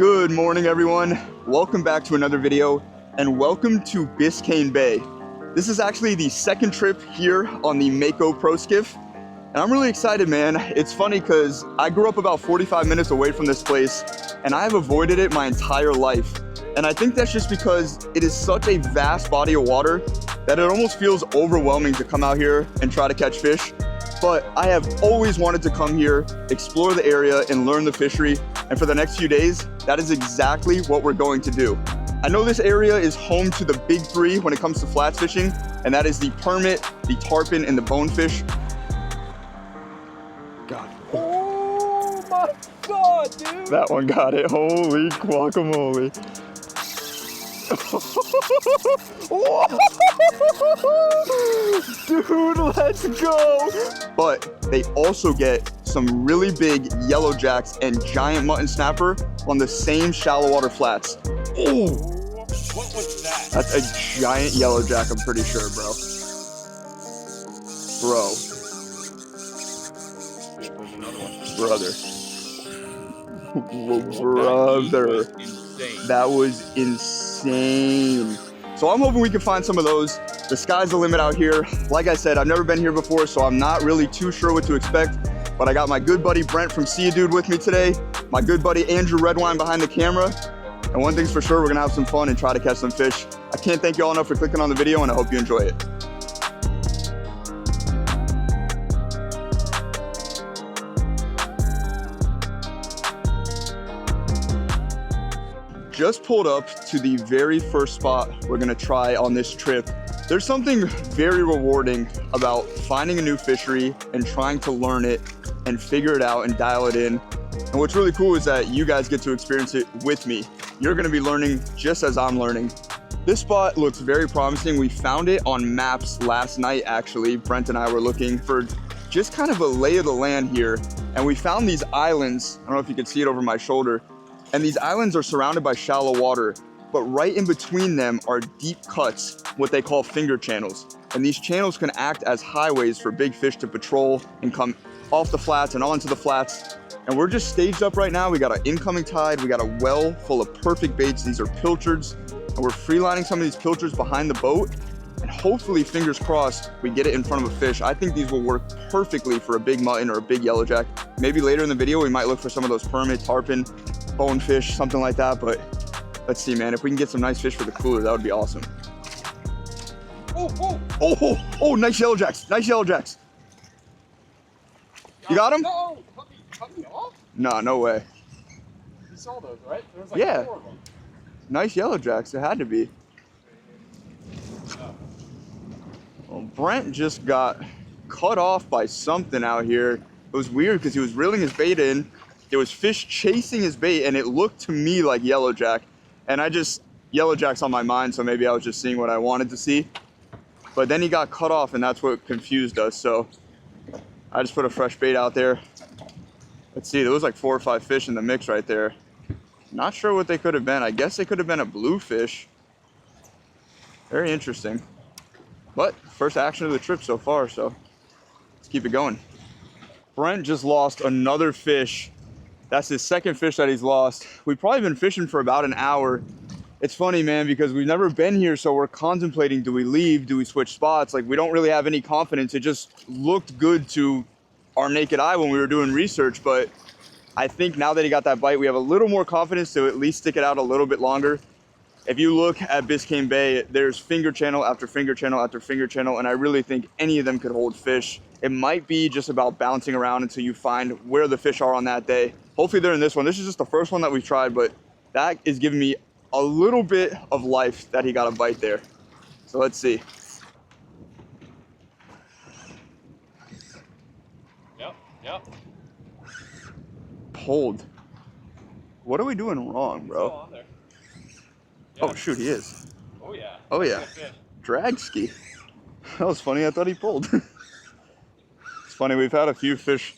Good morning, everyone. Welcome back to another video, and welcome to Biscayne Bay. This is actually the second trip here on the Mako Pro Skiff, and I'm really excited, man. It's funny because I grew up about 45 minutes away from this place, and I have avoided it my entire life. And I think that's just because it is such a vast body of water that it almost feels overwhelming to come out here and try to catch fish. But I have always wanted to come here, explore the area, and learn the fishery. And for the next few days, that is exactly what we're going to do. I know this area is home to the big three when it comes to flats fishing, and that is the permit, the tarpon, and the bonefish. God. Oh my God, dude. That one got it. Holy guacamole. Dude, let's go. But they also get some really big yellow jacks and giant mutton snapper on the same shallow water flats. Oh, what was that? that's a giant yellow jack, I'm pretty sure, bro. There's another one. Brother. Brother. That was insane. So I'm hoping we can find some of those. The sky's the limit out here. Like I said, I've never been here before, so I'm not really too sure what to expect. But I got my good buddy Brent from See Ya Dude with me today, my good buddy Andrew Redwine behind the camera. And one thing's for sure, we're gonna have some fun and try to catch some fish. I can't thank you all enough for clicking on the video, and I hope you enjoy it. Just pulled up to the very first spot we're gonna try on this trip. There's something very rewarding about finding a new fishery and trying to learn it and figure it out and dial it in. And what's really cool is that you guys get to experience it with me. You're gonna be learning just as I'm learning. This spot looks very promising. We found it on maps last night, actually. Brent and I were looking for just kind of a lay of the land here. And we found these islands. I don't know if you can see it over my shoulder. And these islands are surrounded by shallow water, but right in between them are deep cuts, what they call finger channels. And these channels can act as highways for big fish to patrol and come off the flats and onto the flats. And we're just staged up right now. We got an incoming tide. We got a well full of perfect baits. These are pilchards, and we're freelining some of these pilchards behind the boat. And hopefully, fingers crossed, we get it in front of a fish. I think these will work perfectly for a big mutton or a big yellowjack. Maybe later in the video, we might look for some of those permit, tarpon, bonefish, something like that. But let's see, man. If we can get some nice fish for the cooler, that would be awesome. Oh, nice yellowjacks. Nice yellowjacks. You got them? No, cut me off? No, no way. You saw those, right? There was like Yeah. 4 of them. Nice yellowjacks. It had to be. Well, Brent just got cut off by something out here. It was weird because he was reeling his bait in. There was fish chasing his bait, and it looked to me like yellowjack. And yellowjack's on my mind, so maybe I was just seeing what I wanted to see. But then he got cut off, and that's what confused us. So I just put a fresh bait out there. Let's see, there was like 4 or 5 fish in the mix right there. Not sure what they could have been. I guess they could have been a bluefish. Very interesting. But first action of the trip so far, so let's keep it going. Brent just lost another fish. That's his second fish that he's lost. We've probably been fishing for about an hour. It's funny, man, because we've never been here, so we're contemplating, do we leave? Do we switch spots? Like, we don't really have any confidence. It just looked good to our naked eye when we were doing research, but I think now that he got that bite, we have a little more confidence to at least stick it out a little bit longer. If you look at Biscayne Bay, there's finger channel after finger channel after finger channel, and I really think any of them could hold fish. It might be just about bouncing around until you find where the fish are on that day. Hopefully they're in this one. This is just the first one that we've tried, but that is giving me a little bit of life that he got a bite there. So let's see. Yep. Pulled. What are we doing wrong, bro? Still on there. Yeah. Oh, shoot, he is. Oh, yeah. Oh, yeah. Fish. Drag ski. That was funny. I thought he pulled. It's funny. We've had a few fish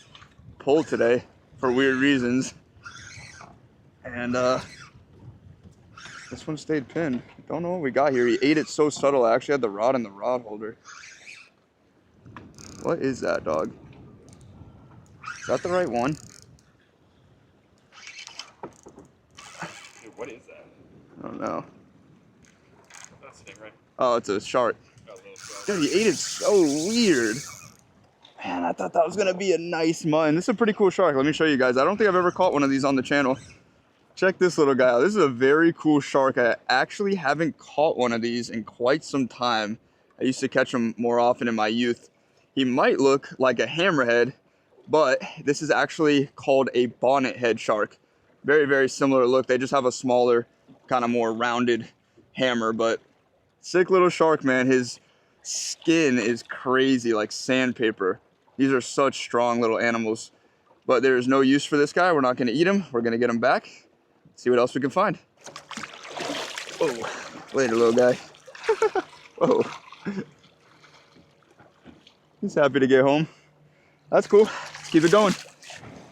pull today for weird reasons. And this one stayed pinned. Don't know what we got here. He ate it so subtle. I actually had the rod in the rod holder. What is that, dog? Is that the right one? What is that? I don't know. That's a stingray. Oh, it's a shark. Got a little shark. Dude, he ate it so weird. Man, I thought that was gonna be a nice mutton. This is a pretty cool shark. Let me show you guys. I don't think I've ever caught one of these on the channel. Check this little guy out. This is a very cool shark. I actually haven't caught one of these in quite some time. I used to catch them more often in my youth. He might look like a hammerhead, but this is actually called a bonnet head shark. Very, very similar look. They just have a smaller, kind of more rounded hammer, but sick little shark, man. His skin is crazy, like sandpaper. These are such strong little animals, but there is no use for this guy. We're not gonna eat him. We're gonna get him back, see what else we can find. Oh, later, little guy. Whoa. He's happy to get home. That's cool. Let's keep it going.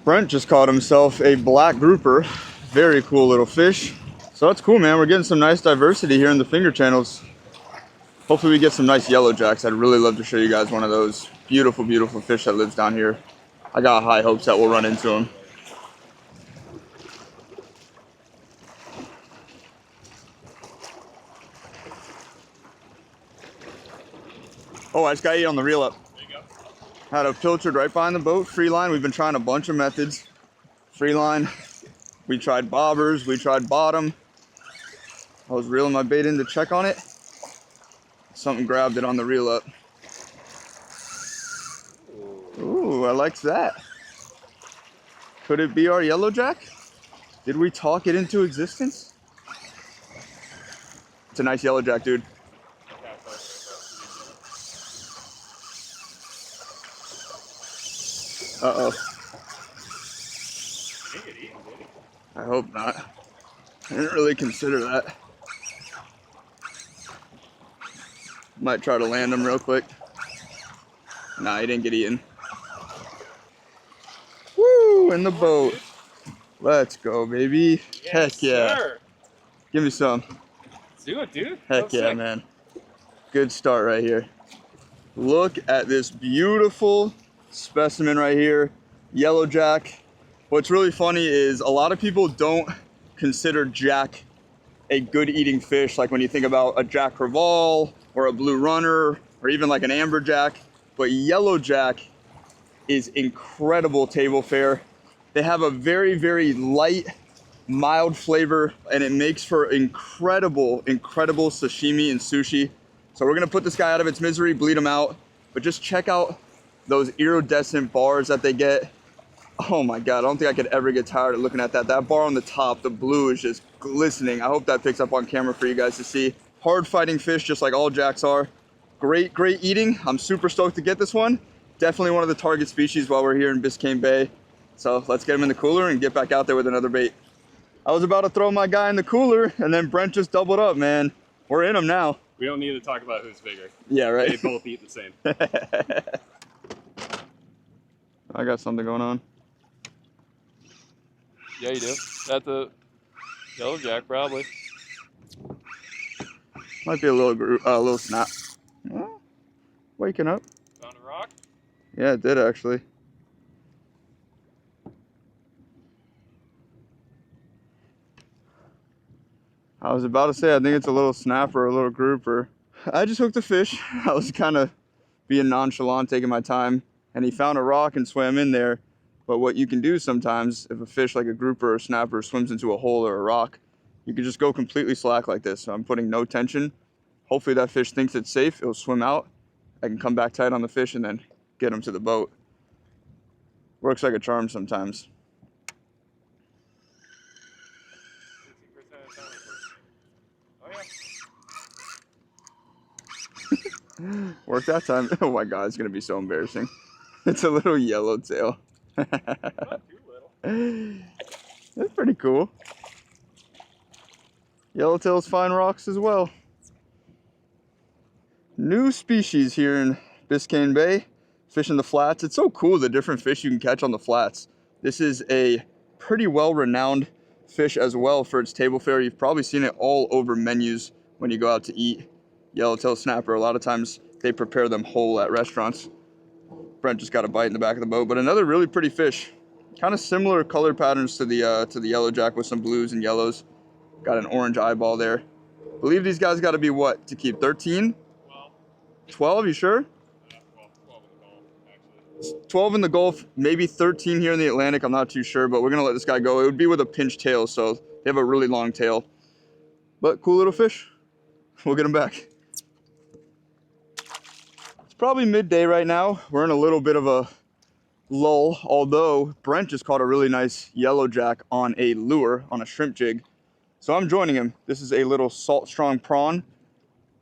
Brent just caught himself a black grouper. Very cool little fish. So that's cool, man. We're getting some nice diversity here in the finger channels. Hopefully we get some nice yellow jacks. I'd really love to show you guys one of those beautiful, beautiful fish that lives down here. I got high hopes that we'll run into them. Oh, I just got 8 on the reel up. There you go. Had a pilchard right behind the boat, free line. We've been trying a bunch of methods. Free line. We tried bobbers, we tried bottom. I was reeling my bait in to check on it. Something grabbed it on the reel up. Ooh, I like that. Could it be our yellow jack? Did we talk it into existence? It's a nice yellow jack, dude. Uh-oh. I hope not. I didn't really consider that. Might try to land him real quick. Nah, he didn't get eaten. Woo, in the boat. Let's go, baby. Yes, Heck yeah. Sir. Give me some. Let's do it, dude. Heck Looks yeah, sick. man. Good start right here. Look at this beautiful specimen right here. Yellow jack. What's really funny is a lot of people don't consider jack a good eating fish. Like when you think about a jack crevalle or a blue runner or even like an amberjack. But yellow jack is incredible table fare. They have a very, very light, mild flavor, and it makes for incredible, incredible sashimi and sushi. So we're gonna put this guy out of its misery, bleed him out, but just check out those iridescent bars that they get. Oh my God, I don't think I could ever get tired of looking at that. That bar on the top, the blue is just glistening. I hope that picks up on camera for you guys to see. Hard fighting fish, just like all jacks are. Great, great eating. I'm super stoked to get this one. Definitely one of the target species while we're here in Biscayne Bay. So let's get him in the cooler and get back out there with another bait. I was about to throw my guy in the cooler and then Brent just doubled up, man. We're in him now. We don't need to talk about who's bigger. Yeah, right. They both eat the same. I got something going on. Yeah, you do. That's a yellow jack, probably. Might be a little snap. Well, waking up. Found a rock? Yeah, it did actually. I was about to say, I think it's a little snapper, a little grouper. I just hooked a fish. I was kind of being nonchalant, taking my time, and he found a rock and swam in there. But what you can do sometimes, if a fish like a grouper or snapper swims into a hole or a rock, you can just go completely slack like this. So I'm putting no tension. Hopefully that fish thinks it's safe. It'll swim out. I can come back tight on the fish and then get him to the boat. Works like a charm sometimes. Work that time. Oh my God, it's gonna be so embarrassing. It's a little yellowtail. Not too little. That's pretty cool. Yellowtails find rocks as well. New species here in Biscayne Bay, fishing the flats. It's so cool the different fish you can catch on the flats. This is a pretty well-renowned fish as well for its table fare. You've probably seen it all over menus when you go out to eat. Yellowtail snapper, a lot of times they prepare them whole at restaurants. Brent just got a bite in the back of the boat, but another really pretty fish. Kind of similar color patterns to the yellow jack with some blues and yellows. Got an orange eyeball there. Believe these guys got to be what to keep? 13? 12, you sure? 12 in the Gulf, maybe 13 here in the Atlantic. I'm not too sure, but we're going to let this guy go. It would be with a pinch tail, so they have a really long tail. But cool little fish. We'll get him back. It's probably midday right now. We're in a little bit of a lull, although Brent just caught a really nice yellowjack on a lure, on a shrimp jig. So I'm joining him. This is a little salt strong prawn.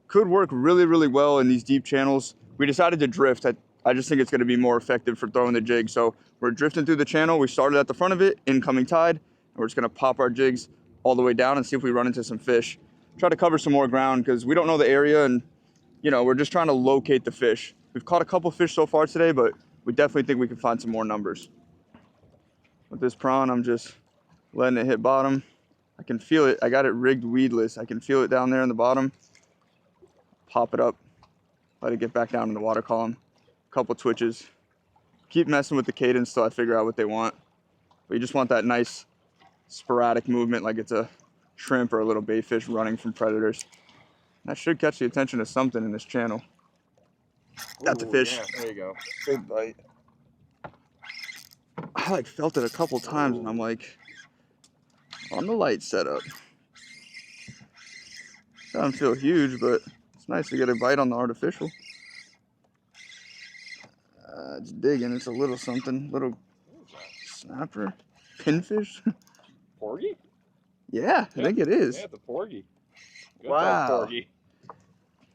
Could work really, really well in these deep channels. We decided to drift. I just think it's going to be more effective for throwing the jig. So we're drifting through the channel. We started at the front of it, incoming tide, and we're just going to pop our jigs all the way down and see if we run into some fish. Try to cover some more ground because we don't know the area, and you know, we're just trying to locate the fish. We've caught a couple fish so far today, but we definitely think we can find some more numbers. With this prawn, I'm just letting it hit bottom. I can feel it. I got it rigged weedless. I can feel it down there in the bottom. Pop it up, let it get back down in the water column. Couple twitches. Keep messing with the cadence till I figure out what they want. But you just want that nice sporadic movement like it's a shrimp or a little bait fish running from predators. That should catch the attention of something in this channel. That's a fish. Yeah, there you go. Big bite. I like felt it a couple times and I'm like, on the light setup. Doesn't feel huge, but it's nice to get a bite on the artificial. It's digging. It's a little something. Little snapper. Pinfish. Porgy? Yeah, I think it is. Yeah, it's a porgy. Good Wow. porgy.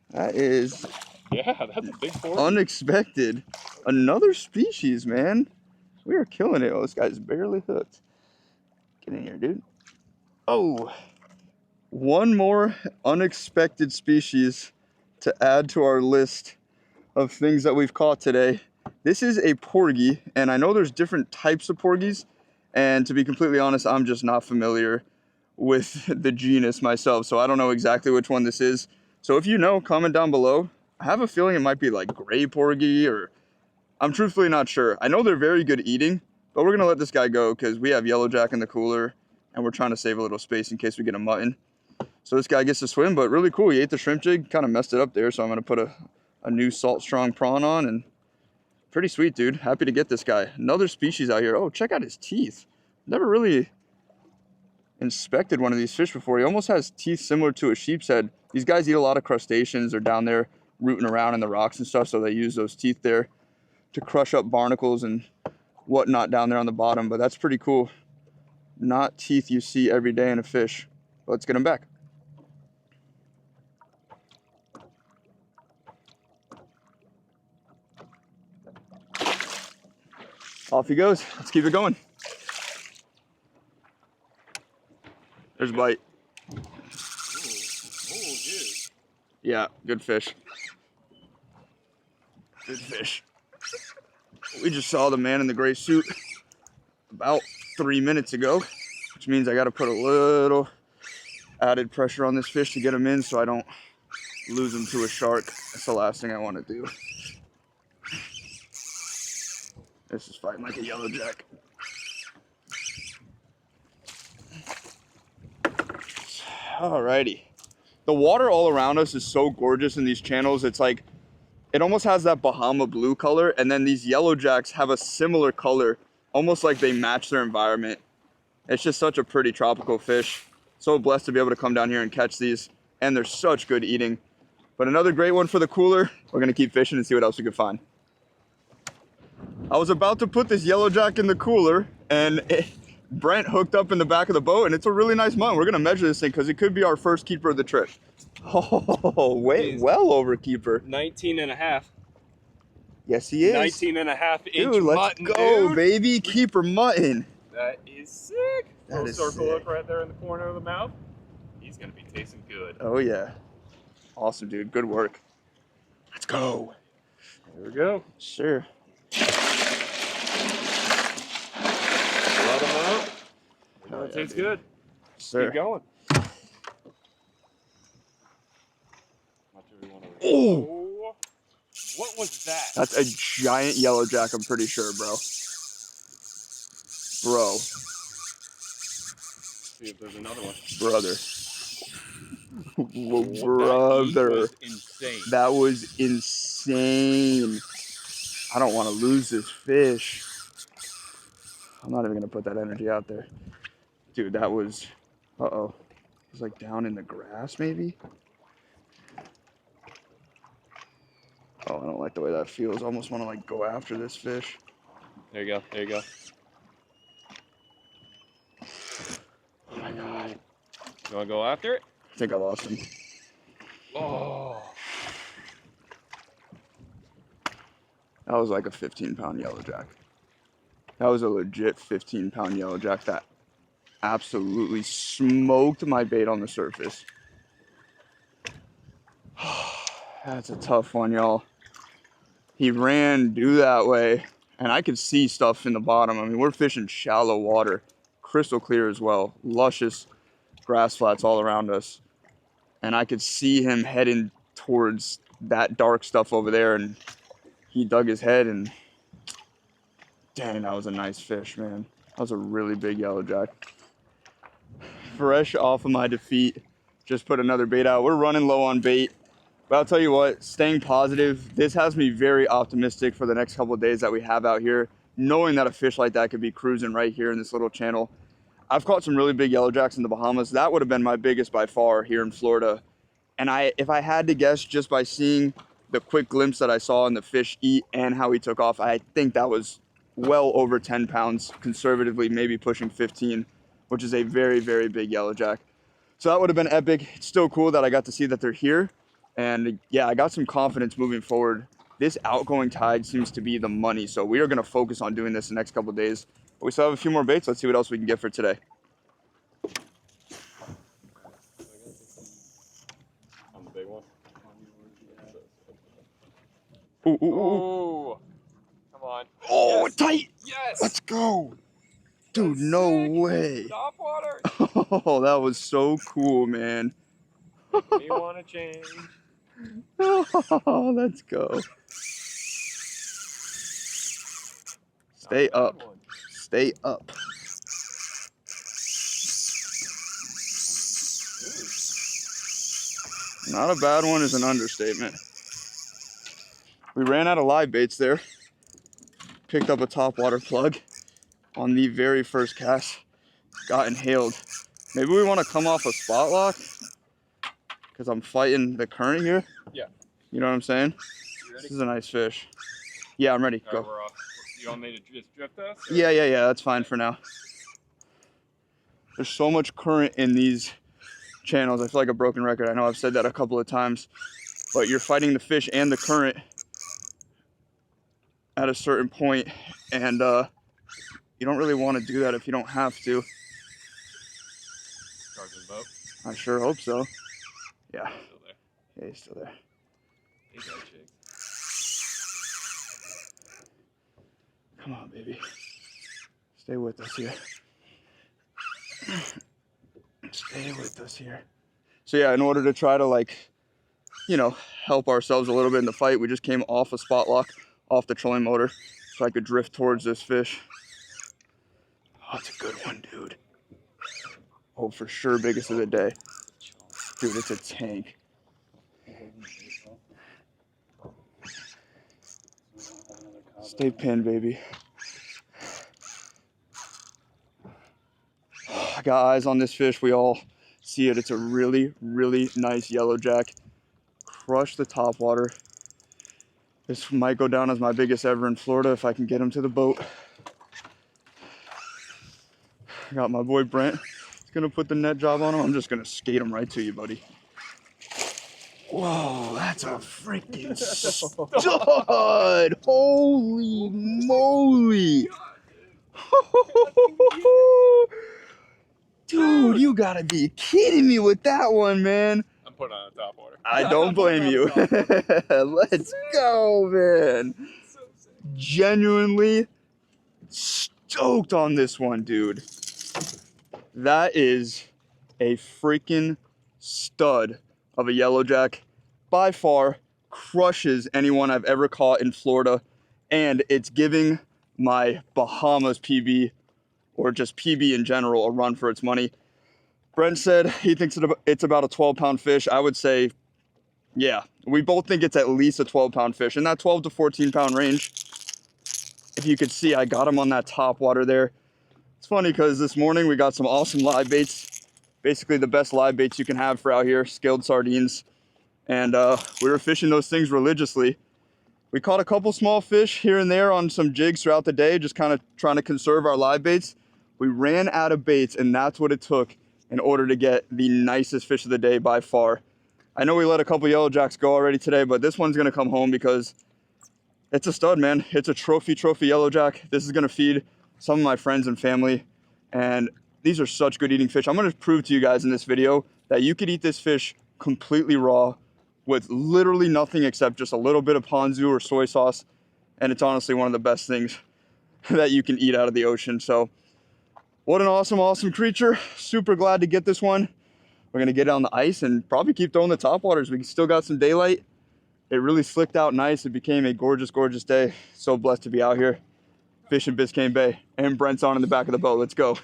That is Yeah, that's a big porgy. unexpected. Another species, man. We are killing it. Oh, this guy's barely hooked. Get in here, dude. Oh, one more unexpected species to add to our list of things that we've caught today. This is a porgy, and I know there's different types of porgies, and to be completely honest, I'm just not familiar with the genus myself, so I don't know exactly which one this is. So if you know, comment down below. I have a feeling it might be like gray porgy, or I'm truthfully not sure. I know they're very good eating, but we're gonna let this guy go because we have yellowjack in the cooler, and we're trying to save a little space in case we get a mutton. So this guy gets to swim, but really cool. He ate the shrimp jig, kind of messed it up there, so I'm gonna put a new salt strong prawn on, and pretty sweet, dude. Happy to get this guy. Another species out here. Oh, check out his teeth. Never really inspected one of these fish before. He almost has teeth similar to a sheep's head. These guys eat a lot of crustaceans. They're down there rooting around in the rocks and stuff, so they use those teeth there to crush up barnacles and whatnot down there on the bottom, but that's pretty cool. Not teeth you see every day in a fish. Let's get him back. Off he goes. Let's keep it going. There's a bite. Ooh, dude. Yeah, good fish. Good fish. We just saw the man in the gray suit about 3 minutes ago, which means I got to put a little added pressure on this fish to get him in so I don't lose him to a shark. That's the last thing I want to do. This is fighting like a yellowjack. Alrighty. The water all around us is so gorgeous in these channels. It's like, it almost has that Bahama blue color, and then these yellowjacks have a similar color, almost like they match their environment. It's just such a pretty tropical fish. So blessed to be able to come down here and catch these, and they're such good eating. But another great one for the cooler. We're gonna keep fishing and see what else we can find. I was about to put this yellowjack in the cooler, and Brent hooked up in the back of the boat, and it's a really nice mutton. We're gonna measure this thing because it could be our first keeper of the trip. Oh, wait, well over keeper. 19 and a half. Yes, he is. 19 and a half inch dude, let's mutton, go, dude. baby. Keeper mutton. That is sick. That Little is circle sick. hook right there in the corner of the mouth. He's gonna be tasting good. Oh, yeah. Awesome, dude. Good work. Let's go. There we go. Sure. Let him out. We know Oh, it yeah, tastes dude. good. Sir. Keep going. Oh! What was that? That's a giant yellowjack, I'm pretty sure, bro. Bro. see if there's another one. Brother. Whoa, That heat brother. was insane. That was insane. I don't want to lose this fish. I'm not even going to put that energy out there. Dude, that was... Uh-oh. It was like down in the grass, maybe? Oh, I don't like the way that feels. I almost want to, like, go after this fish. There you go. There you go. Oh, my God. You want to go after it? I think I lost him. Oh. That was like a 15-pound yellowjack. That was a legit 15-pound yellowjack that absolutely smoked my bait on the surface. That's a tough one, y'all. He ran due that way, and I could see stuff in the bottom. I mean, we're fishing shallow water, crystal clear as well, luscious grass flats all around us. And I could see him heading towards that dark stuff over there, and he dug his head, and dang, that was a nice fish, man. That was a really big yellowjack. Fresh off of my defeat, just put another bait out. We're running low on bait, but I'll tell you what, staying positive, this has me very optimistic for the next couple of days that we have out here, knowing that a fish like that could be cruising right here in this little channel. I've caught some really big yellowjacks in the Bahamas. That would have been my biggest by far here in Florida. And if I had to guess just by seeing the quick glimpse that I saw in the fish eat and how he took off, I think that was well over 10 pounds, conservatively, maybe pushing 15, which is a very, very big yellowjack. So that would have been epic. It's still cool that I got to see that they're here. And yeah, I got some confidence moving forward. This outgoing tide seems to be the money. So we are going to focus on doing this the next couple of days. But we still have a few more baits. Let's see what else we can get for today. On the big one. Ooh, ooh, ooh. Oh, come on. Oh, Yes. tight. Yes. Let's go. Dude, That's no sick. way. Topwater. Oh, that was so cool, man. Me want to change. Oh, let's go. Stay up. Stay up. Not a bad one is an understatement. We ran out of live baits there. Picked up a topwater plug on the very first cast. Got inhaled. Maybe we want to come off a spot lock because I'm fighting the current here. Yeah. You know what I'm saying? You ready? This is a nice fish. Yeah, I'm ready. All Go. right, we're off. You want me to just drift us? Or? Yeah, that's fine for now. There's so much current in these channels. I feel like a broken record. I know I've said that a couple of times, but you're fighting the fish and the current at a certain point, and you don't really want to do that if you don't have to. Charging the boat. I sure hope so. Yeah. Still there. Yeah, he's still there. He's got jigs. Come on, baby. Stay with us here. Stay with us here. So yeah, in order to try to, like, you know, help ourselves a little bit in the fight, we just came off a spot lock, off the trolling motor, so I could drift towards this fish. Oh, it's a good one, dude. Oh, for sure, biggest of the day. Dude, it's a tank. Stay pinned, baby. I got eyes on this fish. We all see it. It's a really, really nice yellowjack. Crush the topwater. This might go down as my biggest ever in Florida if I can get him to the boat. I got my boy Brent. He's gonna put the net job on him. I'm just gonna skate him right to you, buddy. Whoa, that's a freaking stud! Holy moly! Dude, you gotta be kidding me with that one, man. I'm putting on a topwater. I don't blame you. Let's go, man. So sick. Genuinely stoked on this one, dude. That is a freaking stud of a yellowjack. By far crushes anyone I've ever caught in Florida, and it's giving my Bahamas PB, or just PB in general, a run for its money. Brent said he thinks it's about a 12-pound fish. I would say, yeah, we both think it's at least a 12-pound fish in that 12 to 14-pound range. If you could see, I got him on that top water there. It's funny because this morning we got some awesome live baits, basically the best live baits you can have for out here, scaled sardines. And we were fishing those things religiously. We caught a couple small fish here and there on some jigs throughout the day, just kind of trying to conserve our live baits. We ran out of baits, and that's what it took in order to get the nicest fish of the day by far. I know we let a couple yellow jacks go already today, but this one's gonna come home because it's a stud, man. It's a trophy yellow jack. This is gonna feed some of my friends and family, and these are such good eating fish. I'm gonna prove to you guys in this video that you could eat this fish completely raw with literally nothing except just a little bit of ponzu or soy sauce, and it's honestly one of the best things that you can eat out of the ocean. So what an awesome creature. Super glad to get this one. We're gonna get it on the ice and probably keep throwing the top waters. We still got some daylight. It really slicked out nice. It became a gorgeous day. So blessed to be out here fishing Biscayne Bay. And Brent's on in the back of the boat. Let's go.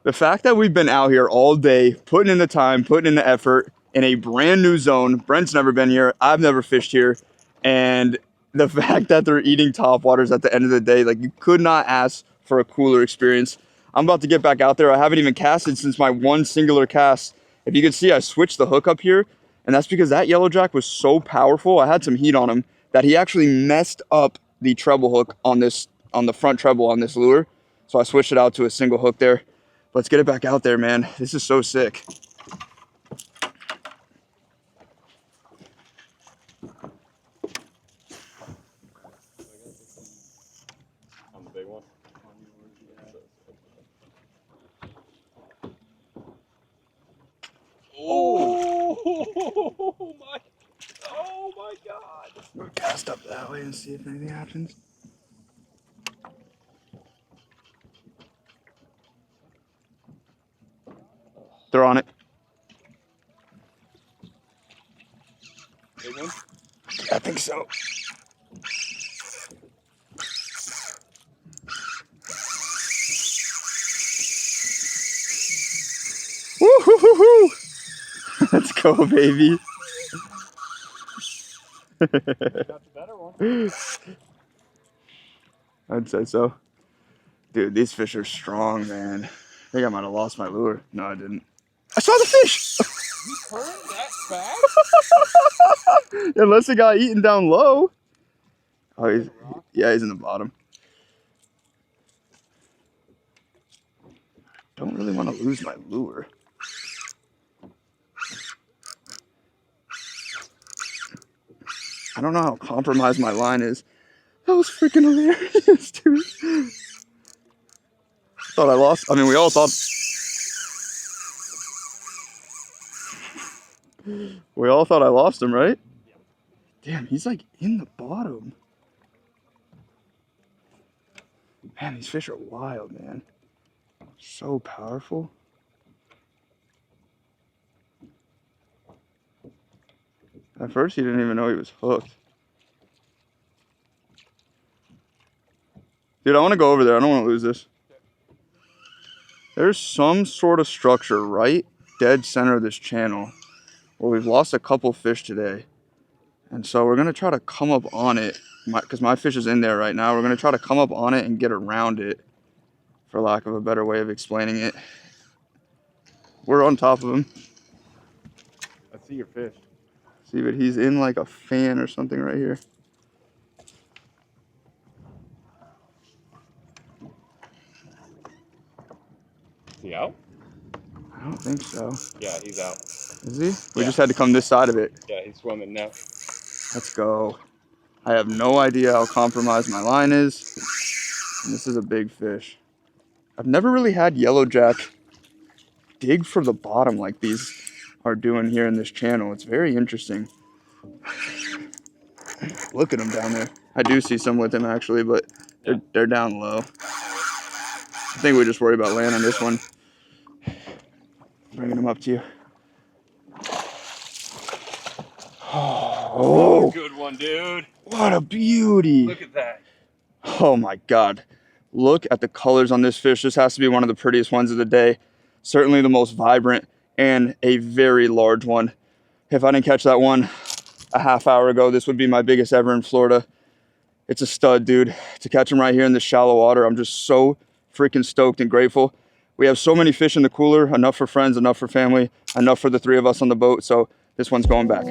The fact that we've been out here all day, putting in the time, putting in the effort in a brand new zone. Brent's never been here. I've never fished here. And the fact that they're eating top waters at the end of the day, like, you could not ask for a cooler experience. I'm about to get back out there. I haven't even casted since my one singular cast. If you can see, I switched the hook up here, and that's because that yellow jack was so powerful. I had some heat on him that he actually messed up the treble hook on the front treble on this lure. So I switched it out to a single hook there. Let's get it back out there, man. This is so sick. On the big one. Oh my God. We'll cast up that way and see if anything happens. They're on it. Big one? I think so. Woo-hoo-hoo-hoo! Let's go, baby. Got the better one. I'd say so. Dude, these fish are strong, man. I think I might have lost my lure. No, I didn't. I saw the fish! You turned that fast? Unless it got eaten down low. Oh, he's in the bottom. Don't really want to lose my lure. I don't know how compromised my line is. That was freaking hilarious, dude. Thought I lost. I mean, we all thought. We all thought I lost him, right? Damn, he's like in the bottom. Man, these fish are wild, man. So powerful. At first, he didn't even know he was hooked. Dude, I want to go over there. I don't want to lose this. There's some sort of structure right dead center of this channel where we've lost a couple fish today. And so we're going to try to come up on it because my fish is in there right now. We're going to try to come up on it and get around it, for lack of a better way of explaining it. We're on top of him. I see your fish. See, but he's in like a fan or something right here. Is he out? I don't think so. Yeah, he's out. Is he? We just had to come this side of it. Yeah, he's swimming now. Let's go. I have no idea how compromised my line is. And this is a big fish. I've never really had yellowjack dig for the bottom like these are doing here in this channel. It's very interesting. Look at them down there. I do see some with him actually, but they're down low. I think we just worry about landing this one. Bringing him up to you. Oh, Good one, dude. what a beauty. Look at that. Oh my God. Look at the colors on this fish. This has to be one of the prettiest ones of the day. certainly the most vibrant, and a very large one. If I didn't catch that one a half hour ago, this would be my biggest ever in Florida. It's a stud, dude. To catch him right here in this shallow water, I'm just so freaking stoked and grateful. We have so many fish in the cooler, enough for friends, enough for family, enough for the 3 of us on the boat, so this one's going back.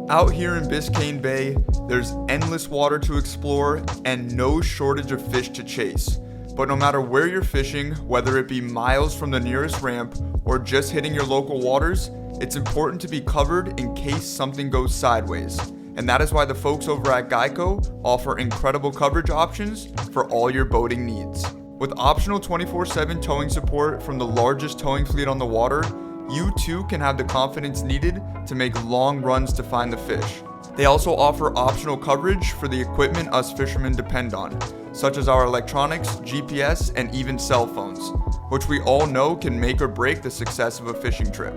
Out here in Biscayne Bay, there's endless water to explore and no shortage of fish to chase. But no matter where you're fishing, whether it be miles from the nearest ramp or just hitting your local waters, it's important to be covered in case something goes sideways. And that is why the folks over at Geico offer incredible coverage options for all your boating needs. With optional 24/7 towing support from the largest towing fleet on the water, you too can have the confidence needed to make long runs to find the fish. They also offer optional coverage for the equipment us fishermen depend on, such as our electronics, GPS, and even cell phones, which we all know can make or break the success of a fishing trip.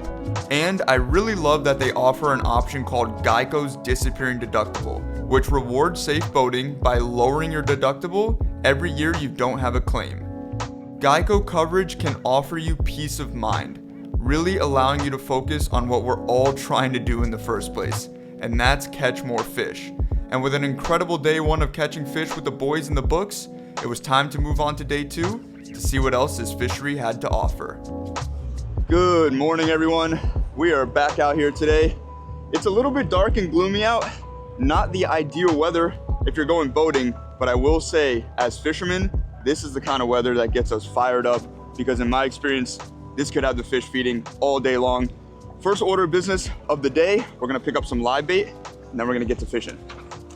And I really love that they offer an option called Geico's Disappearing Deductible, which rewards safe boating by lowering your deductible every year you don't have a claim. Geico coverage can offer you peace of mind, really allowing you to focus on what we're all trying to do in the first place, and that's catch more fish. And with an incredible day 1 of catching fish with the boys in the books, it was time to move on to day 2 to see what else this fishery had to offer. Good morning, everyone. We are back out here today. It's a little bit dark and gloomy out, not the ideal weather if you're going boating, but I will say, as fishermen, this is the kind of weather that gets us fired up, because in my experience, this could have the fish feeding all day long. First order of business of the day, we're gonna pick up some live bait, and then we're gonna get to fishing.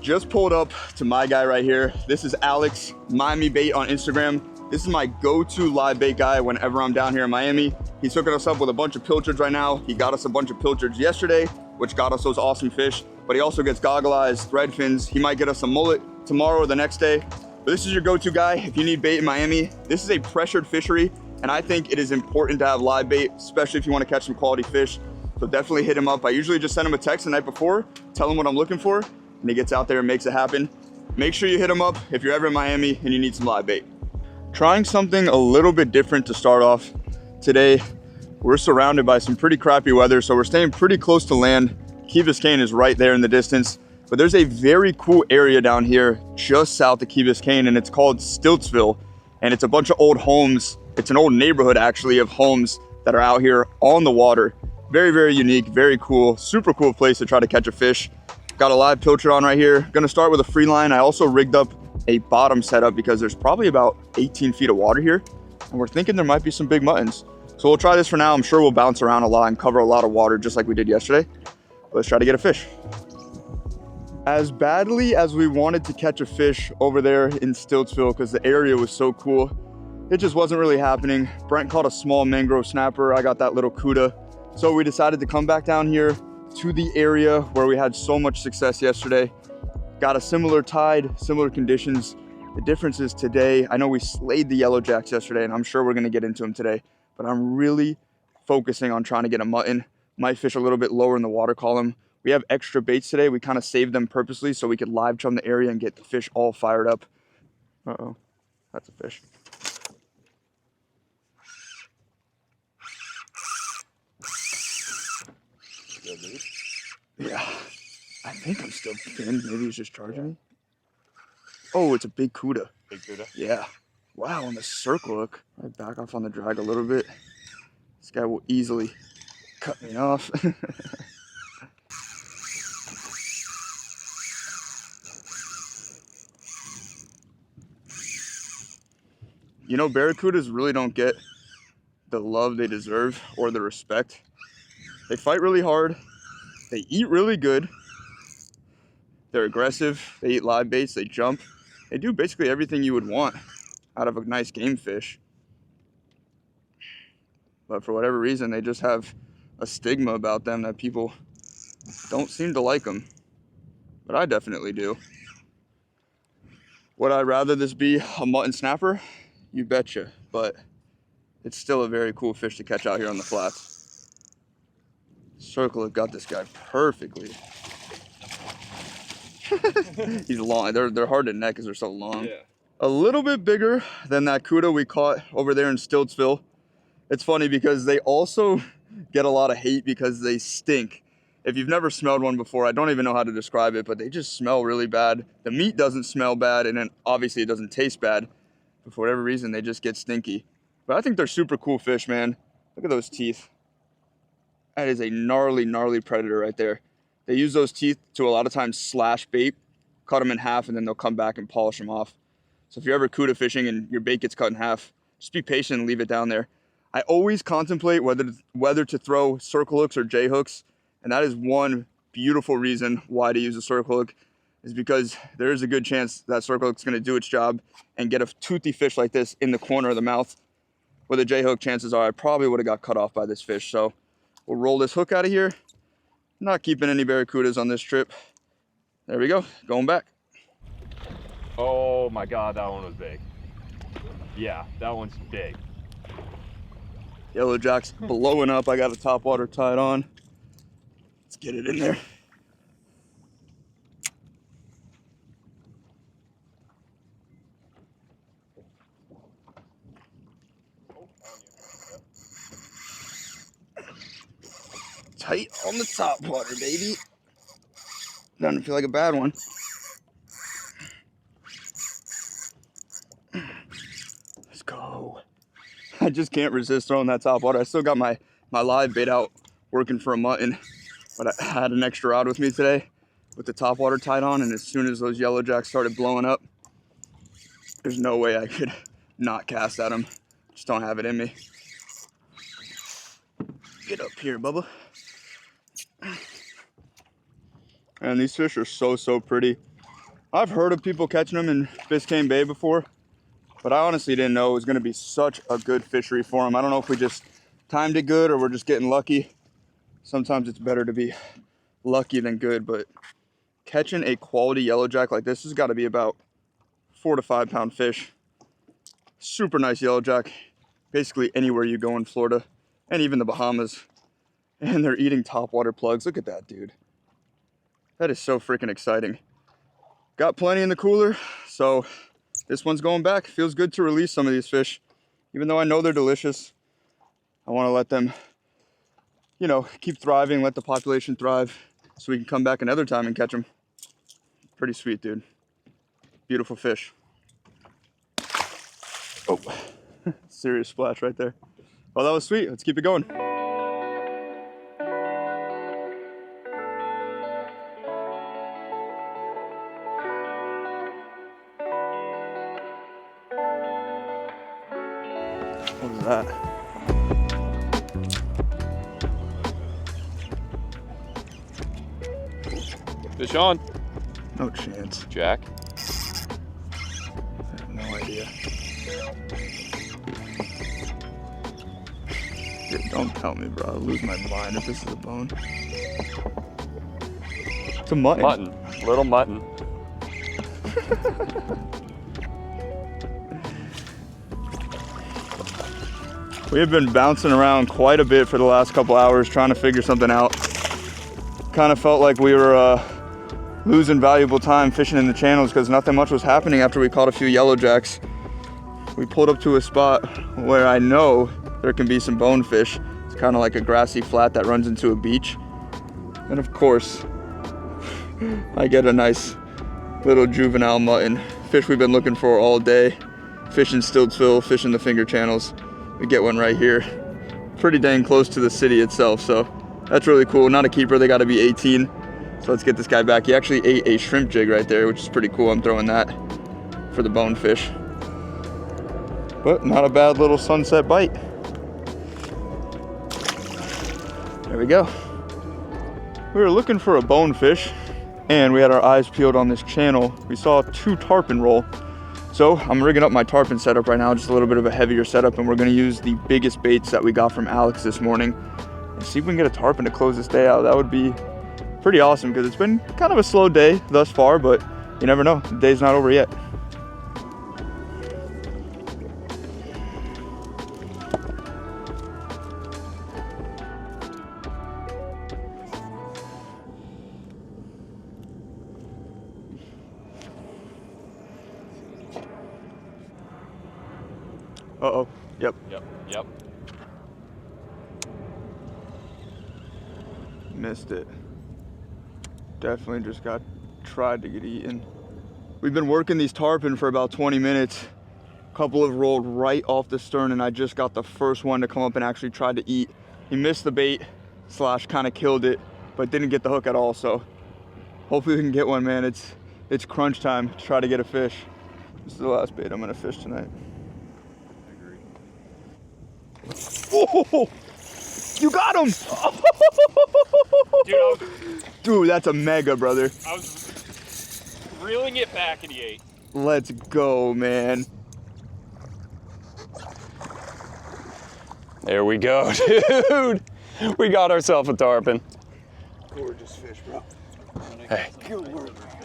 Just pulled up to my guy right here. This is Alex, Miami Bait on Instagram. This is my go-to live bait guy whenever I'm down here in Miami. He's hooking us up with a bunch of pilchards right now. He got us a bunch of pilchards yesterday, which got us those awesome fish, but he also gets goggle eyes, thread fins. He might get us a mullet tomorrow or the next day. But this is your go-to guy if you need bait in Miami. This is a pressured fishery, and I think it is important to have live bait, especially if you want to catch some quality fish. So definitely hit him up. I usually just send him a text the night before, tell him what I'm looking for, and he gets out there and makes it happen. Make sure you hit him up if you're ever in Miami and you need some live bait. Trying something a little bit different to start off today. We're surrounded by some pretty crappy weather, so we're staying pretty close to land. Key Biscayne is right there in the distance, but there's a very cool area down here just south of Key Biscayne, and it's called Stiltsville, and it's a bunch of old homes. It's an old neighborhood actually of homes that are out here on the water. Very, very unique, very cool, super cool place to try to catch a fish. Got a live pilchard on right here. Gonna start with a free line. I also rigged up a bottom setup because there's probably about 18 feet of water here, and we're thinking there might be some big muttons. So we'll try this for now. I'm sure we'll bounce around a lot and cover a lot of water just like we did yesterday. Let's try to get a fish. As badly as we wanted to catch a fish over there in Stiltsville because the area was so cool, it just wasn't really happening. Brent caught a small mangrove snapper. I got that little cuda. So we decided to come back down here to the area where we had so much success yesterday. Got a similar tide, similar conditions. The difference is today, I know we slayed the yellow jacks yesterday, and I'm sure we're gonna get into them today, but I'm really focusing on trying to get a mutton. Might fish a little bit lower in the water column. We have extra baits today. We kind of saved them purposely so we could live chum the area and get the fish all fired up. Uh-oh, that's a fish. Yeah, I think I'm still pinned. Maybe he's just charging me. Oh, it's a big cuda. Big cuda? Yeah. Wow, on the circle hook. I back off on the drag a little bit. This guy will easily cut me off. You know, barracudas really don't get the love they deserve or the respect. They fight really hard. They eat really good. They're aggressive. They eat live baits. They jump. They do basically everything you would want out of a nice game fish. But for whatever reason, they just have a stigma about them that people don't seem to like them. But I definitely do. Would I rather this be a mutton snapper? You betcha. But it's still a very cool fish to catch out here on the flats. Circle have got this guy perfectly. He's long. They're hard to net because they're so long. Yeah. A little bit bigger than that Cuda we caught over there in Stiltsville. It's funny because they also get a lot of hate because they stink. If you've never smelled one before, I don't even know how to describe it, but they just smell really bad. The meat doesn't smell bad, and then obviously it doesn't taste bad. But for whatever reason, they just get stinky. But I think they're super cool fish, man. Look at those teeth. That is a gnarly, gnarly predator right there. They use those teeth to a lot of times slash bait, cut them in half, and then they'll come back and polish them off. So if you're ever Cuda fishing and your bait gets cut in half, just be patient and leave it down there. I always contemplate whether to throw circle hooks or J hooks, and that is one beautiful reason why to use a circle hook, is because there is a good chance that circle hook's gonna do its job and get a toothy fish like this in the corner of the mouth. With a J hook, chances are I probably would have got cut off by this fish. So we'll roll this hook out of here. Not keeping any barracudas on this trip. There we go, going back. Oh my God, that one was big. Yeah, that one's big. Yellow jack's blowing up. I got a topwater tied on. Let's get it in there. Tight on the topwater, baby. Doesn't feel like a bad one. Let's go. I just can't resist throwing that topwater. I still got my live bait out working for a mutton, but I had an extra rod with me today with the topwater tied on, and as soon as those yellow jacks started blowing up, there's no way I could not cast at them. Just don't have it in me. Get up here, Bubba. And these fish are so pretty. I've heard of people catching them in Biscayne Bay before, but I honestly didn't know it was gonna be such a good fishery for them. I don't know if we just timed it good or we're just getting lucky. Sometimes it's better to be lucky than good, but catching a quality yellow jack like this has got to be about 4 to 5 pound fish. Super nice yellow jack, basically anywhere you go in Florida and even the Bahamas. And they're eating topwater plugs. Look at that, dude. That is so freaking exciting. Got plenty in the cooler, so this one's going back. Feels good to release some of these fish. Even though I know they're delicious, I want to let them, you know, keep thriving, let the population thrive, so we can come back another time and catch them. Pretty sweet, dude. Beautiful fish. Oh, serious splash right there. Well, that was sweet. Let's keep it going. What was that? Fish on. No chance. Jack. I have no idea. Dude, don't tell me, bro. I'll lose my mind if this is a bone. It's a mutton. Mutton. Little mutton. We have been bouncing around quite a bit for the last couple hours trying to figure something out. Kind of felt like we were losing valuable time fishing in the channels because nothing much was happening after we caught a few yellow jacks. We pulled up to a spot where I know there can be some bonefish. It's kind of like a grassy flat that runs into a beach. And of course, I get a nice little juvenile mutton. Fish we've been looking for all day. Fishing Stiltsville, fishing the finger channels. We get one right here. Pretty dang close to the city itself, so that's really cool. Not a keeper, they gotta be 18. So let's get this guy back. He actually ate a shrimp jig right there, which is pretty cool. I'm throwing that for the bonefish. But not a bad little sunset bite. There we go. We were looking for a bonefish and we had our eyes peeled on this channel. We saw 2 tarpon roll. So I'm rigging up my tarpon setup right now, just a little bit of a heavier setup, and we're gonna use the biggest baits that we got from Alex this morning and see if we can get a tarpon to close this day out. That would be pretty awesome because it's been kind of a slow day thus far, but you never know, the day's not over yet. Uh-oh. Yep. Yep. Missed it. Definitely just tried to get eaten. We've been working these tarpon for about 20 minutes. A couple have rolled right off the stern, and I just got the first one to come up and actually tried to eat. He missed the bait / kind of killed it, but didn't get the hook at all. So hopefully we can get one, man. It's crunch time to try to get a fish. This is the last bait I'm gonna fish tonight. I agree. Oh, you got him! Dude, that's a mega, brother. I was reeling it back and he ate. Let's go, man. There we go, dude. We got ourselves a tarpon. Gorgeous fish, bro. Hey,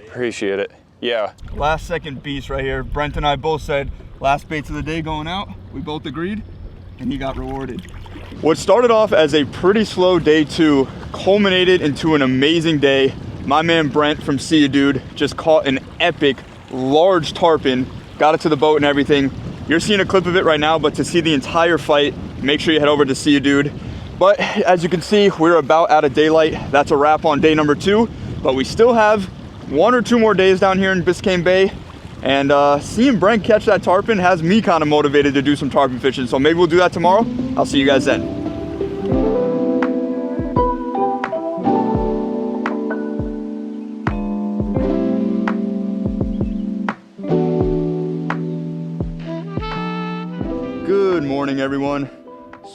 appreciate it. Yeah. Last second beast right here. Brent and I both said last baits of the day going out. We both agreed, and he got rewarded. What started off as a pretty slow day 2 culminated into an amazing day. My man Brent from See Ya Dude just caught an epic large tarpon, got it to the boat and everything. You're seeing a clip of it right now, but to see the entire fight, make sure you head over to See Ya Dude. But as you can see, we're about out of daylight. That's a wrap on day number 2, but we still have 1 or 2 more days down here in Biscayne Bay. And seeing Brent catch that tarpon has me kind of motivated to do some tarpon fishing. So maybe we'll do that tomorrow. I'll see you guys then. Good morning, everyone.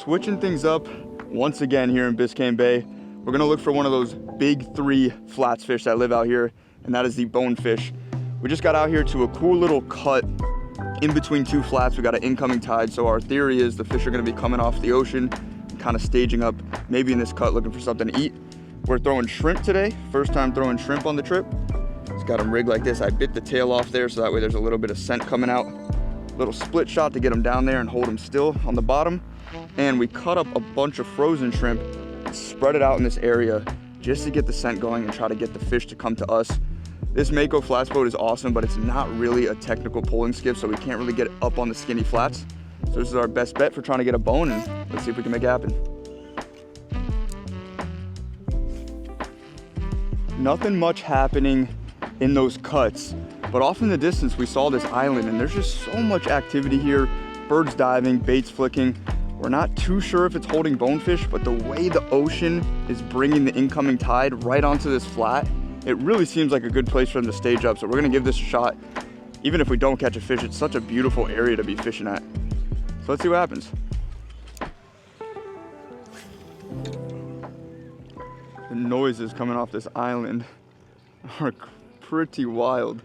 Switching things up once again here in Biscayne Bay. We're gonna look for one of those big 3 flats fish that live out here, and that is the bonefish. We just got out here to a cool little cut in between 2 flats. We got an incoming tide, so our theory is the fish are gonna be coming off the ocean, kind of staging up, maybe in this cut looking for something to eat. We're throwing shrimp today. First time throwing shrimp on the trip. Just got them rigged like this. I bit the tail off there so that way there's a little bit of scent coming out. Little split shot to get them down there and hold them still on the bottom. And we cut up a bunch of frozen shrimp, spread it out in this area just to get the scent going and try to get the fish to come to us. This Mako flats boat is awesome, but it's not really a technical pulling skiff, so we can't really get up on the skinny flats. So this is our best bet for trying to get a bone, and let's see if we can make it happen. Nothing much happening in those cuts, but off in the distance we saw this island, and there's just so much activity here. Birds diving, baits flicking. We're not too sure if it's holding bonefish, but the way the ocean is bringing the incoming tide right onto this flat, it really seems like a good place for them to stage up. So we're gonna give this a shot. Even if we don't catch a fish, it's such a beautiful area to be fishing at. So let's see what happens. The noises coming off this island are pretty wild.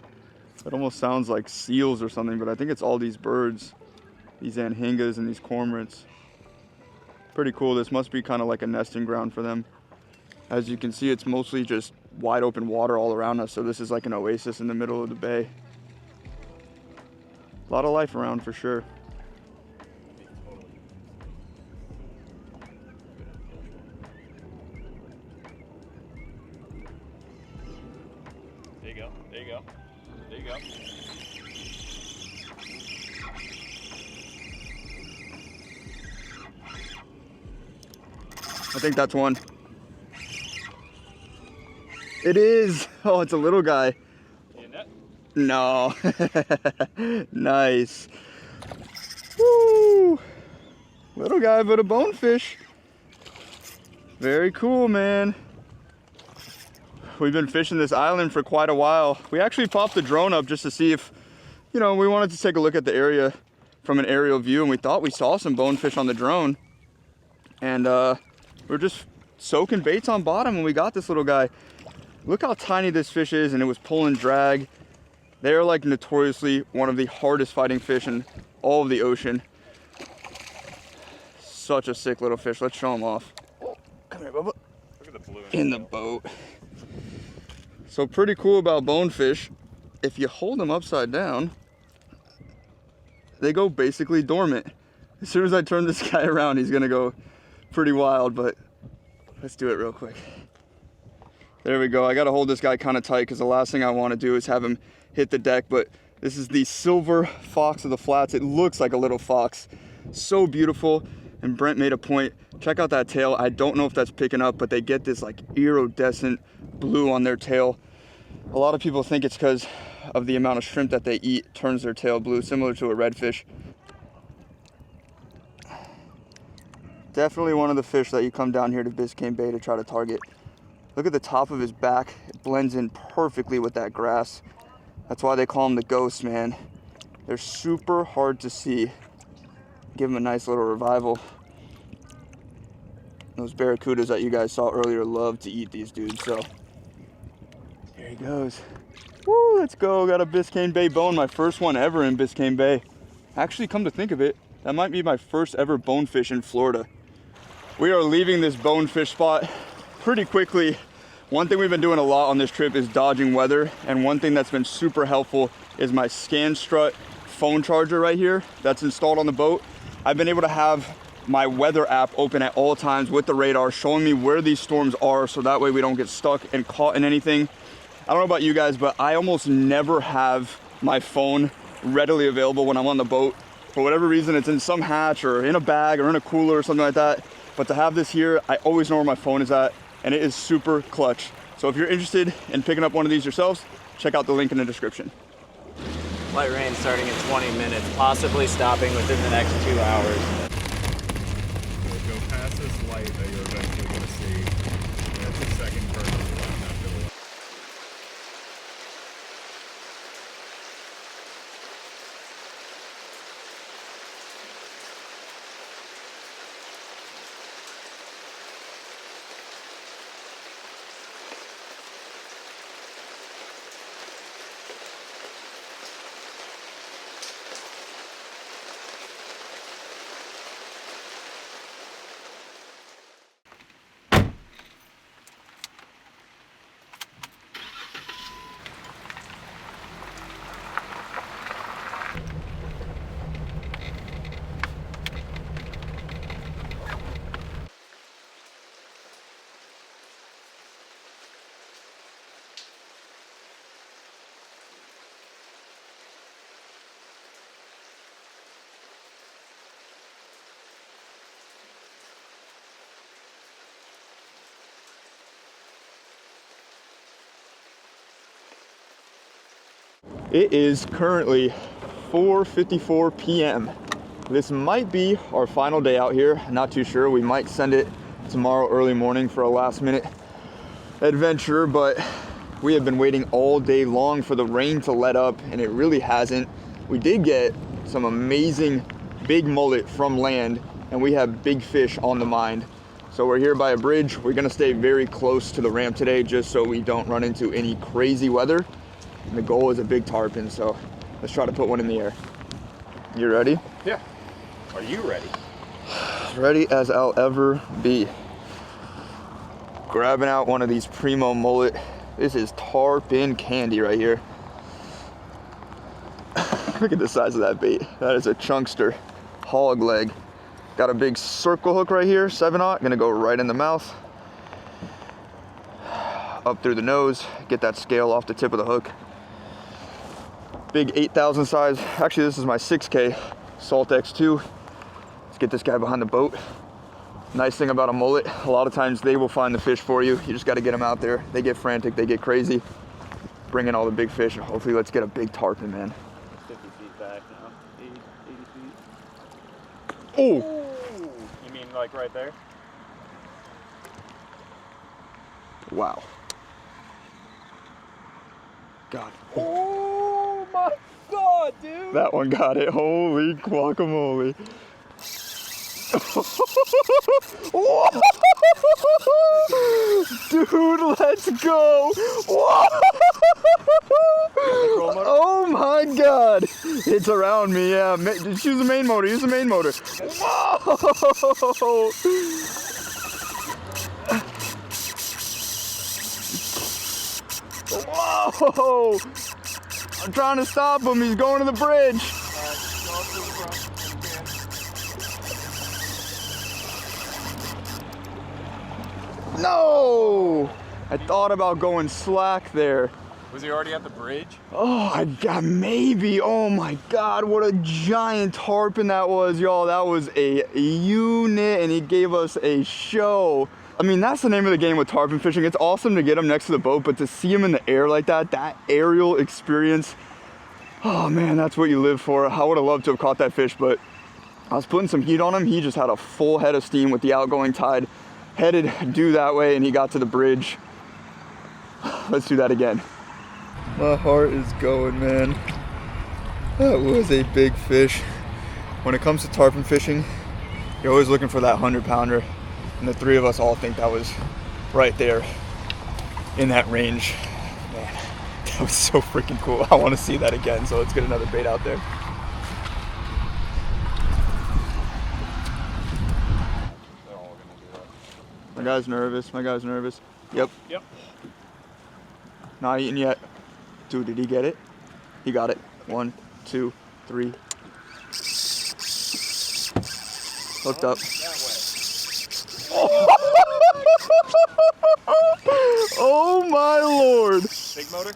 It almost sounds like seals or something, but I think it's all these birds, these anhingas and these cormorants. Pretty cool. This must be kind of like a nesting ground for them. As you can see, it's mostly just wide open water all around us, so this is like an oasis in the middle of the bay. A lot of life around for sure. There you go. There you go. There you go. I think that's one. It is. Oh, it's a little guy. In that? No. Nice. Woo. Little guy, but a bonefish. Very cool, man. We've been fishing this island for quite a while. We actually popped the drone up just to see if, we wanted to take a look at the area from an aerial view, and we thought we saw some bonefish on the drone. And we're just soaking baits on bottom when we got this little guy. Look how tiny this fish is, and it was pulling drag. They're like notoriously one of the hardest fighting fish in all of the ocean. Such a sick little fish. Let's show him off. Come here, Bubba. Look at the blue In the boat. So pretty cool about bonefish. If you hold them upside down, they go basically dormant. As soon as I turn this guy around, he's gonna go pretty wild, but let's do it real quick. There we go. I gotta hold this guy kind of tight because the last thing I want to do is have him hit the deck, but this is the silver fox of the flats. It looks like a little fox. So beautiful. And Brent made a point, check out that tail. I don't know if that's picking up, but they get this like iridescent blue on their tail. A lot of people think it's because of the amount of shrimp that they eat turns their tail blue, similar to a redfish. Definitely one of the fish that you come down here to Biscayne Bay to try to target. Look at the top of his back. It blends in perfectly with that grass. That's why they call them the ghosts, man. They're super hard to see. Give them a nice little revival. Those barracudas that you guys saw earlier love to eat these dudes, so there he goes. Woo, let's go. Got a Biscayne Bay bone, my first one ever in Biscayne Bay. Actually, come to think of it, that might be my first ever bonefish in Florida. We are leaving this bonefish spot pretty quickly. One thing we've been doing a lot on this trip is dodging weather, and one thing that's been super helpful is my Scanstrut phone charger right here that's installed on the boat. I've been able to have my weather app open at all times with the radar showing me where these storms are, so that way we don't get stuck and caught in anything. I don't know about you guys, but I almost never have my phone readily available when I'm on the boat. For whatever reason, it's in some hatch or in a bag or in a cooler or something like that. But to have this here, I always know where my phone is at, and it is super clutch. So if you're interested in picking up one of these yourselves, check out the link in the description. Light rain starting in 20 minutes, possibly stopping within the next 2 hours. We'll go past this light that you're eventually going to see. And it's the second curve around that village. It is currently 4:54 p.m. This might be our final day out here. Not too sure. We might send it tomorrow early morning for a last minute adventure, but we have been waiting all day long for the rain to let up, and it really hasn't. We did get some amazing big mullet from land, and we have big fish on the mind. So we're here by a bridge. We're gonna stay very close to the ramp today just so we don't run into any crazy weather. And the goal is a big tarpon, so let's try to put one in the air. You ready? Yeah. Are you ready? As ready as I'll ever be. Grabbing out one of these primo mullet. This is tarpon candy right here. Look at the size of that bait. That is a chunkster hog leg. Got a big circle hook right here, 7/0, gonna go right in the mouth. Up through the nose, get that scale off the tip of the hook. Big 8,000 size. Actually, this is my 6K Salt X2. Let's get this guy behind the boat. Nice thing about a mullet, a lot of times they will find the fish for you. You just got to get them out there. They get frantic, they get crazy. Bring in all the big fish, and hopefully let's get a big tarpon, man. 50 feet back now, 80 feet. Oh! Ooh. You mean like right there? Wow. God. Oh my God, dude! That one got it. Holy guacamole. Dude, let's go. Oh my God. It's around me, yeah. Just use the main motor. Use the main motor. Whoa. Whoa! I'm trying to stop him. He's going to the bridge. No! I thought about going slack there. Was he already at the bridge? Oh, I got maybe. Oh my God, what a giant tarpon that was, y'all. That was a unit, and he gave us a show. I mean, that's the name of the game with tarpon fishing. It's awesome to get them next to the boat, but to see them in the air like that, that aerial experience, oh man, that's what you live for. I would have loved to have caught that fish, but I was putting some heat on him. He just had a full head of steam with the outgoing tide, headed due that way, and he got to the bridge. Let's do that again. My heart is going, man. That was a big fish. When it comes to tarpon fishing, you're always looking for that 100-pounder. And the three of us all think that was right there in that range. Man, that was so freaking cool. I want to see that again, so let's get another bait out there. They're all gonna do that. My guy's nervous. My guy's nervous. Yep. Yep. Not eating yet. Dude, did he get it? He got it. 1, 2, 3. Hooked up. Oh my Lord. Big motor?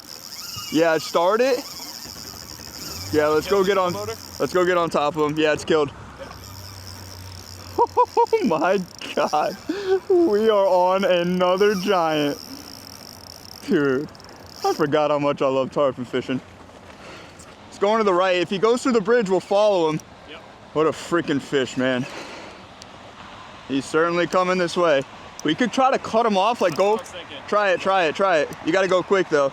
Yeah, start it. Yeah, let's go get on. Let's go get on top of him. Yeah, it's killed. Oh my God. We are on another giant. Dude, I forgot how much I love tarpon fishing. He's going to the right. If he goes through the bridge, we'll follow him. Yep. What a freaking fish, man. He's certainly coming this way. We could try to cut him off, like go. Try it, try it, try it. You gotta go quick though.